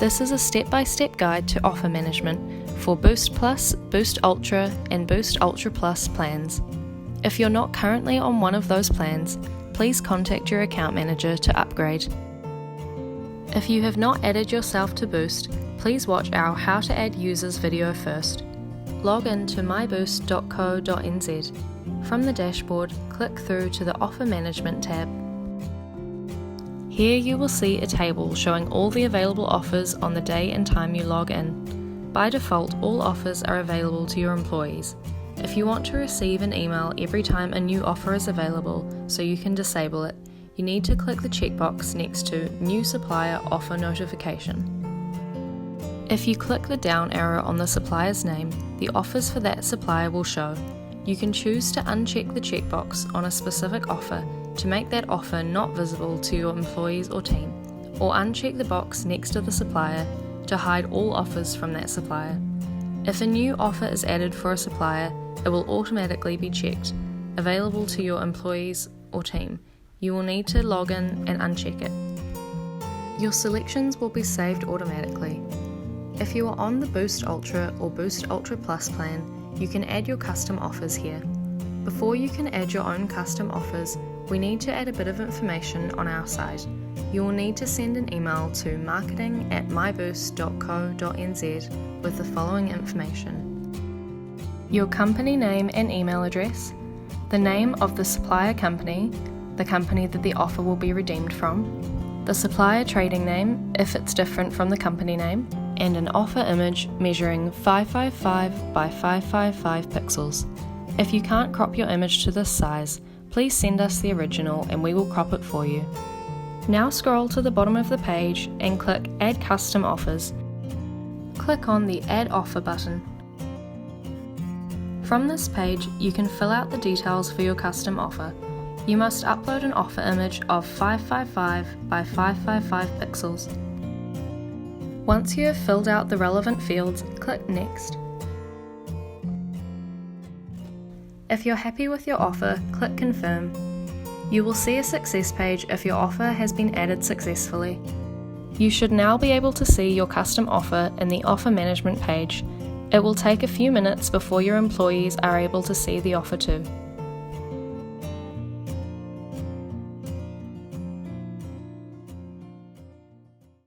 This is a step-by-step guide to offer management for Boost Plus, Boost Ultra, and Boost Ultra Plus plans. If you're not currently on one of those plans, please contact your account manager to upgrade. If you have not added yourself to Boost, please watch our How to Add Users video first. Log in to myboost.co.nz. From the dashboard, click through to the Offer Management tab. Here you will see a table showing all the available offers on the day and time you log in. By default, all offers are available to your employees. If you want to receive an email every time a new offer is available so you can disable it, you need to click the checkbox next to New Supplier Offer Notification. If you click the down arrow on the supplier's name, the offers for that supplier will show. You can choose to uncheck the checkbox on a specific offer to make that offer not visible to your employees or team, or uncheck the box next to the supplier to hide all offers from that supplier. If a new offer is added for a supplier, it will automatically be checked, available to your employees or team. You will need to log in and uncheck it. Your selections will be saved automatically. If you are on the Boost Ultra or Boost Ultra Plus plan, you can add your custom offers here. Before you can add your own custom offers, we need to add a bit of information on our site. You will need to send an email to marketing@myboost.co.nz with the following information: your company name and email address, the name of the supplier company, the company that the offer will be redeemed from, the supplier trading name if it's different from the company name, and an offer image measuring 555 by 555 pixels. If you can't crop your image to this size, please send us the original and we will crop it for you. Now scroll to the bottom of the page and click Add Custom Offers. Click on the Add Offer button. From this page, you can fill out the details for your custom offer. You must upload an offer image of 555 by 555 pixels. Once you have filled out the relevant fields, click Next. If you're happy with your offer, click Confirm. You will see a success page if your offer has been added successfully. You should now be able to see your custom offer in the Offer Management page. It will take a few minutes before your employees are able to see the offer too.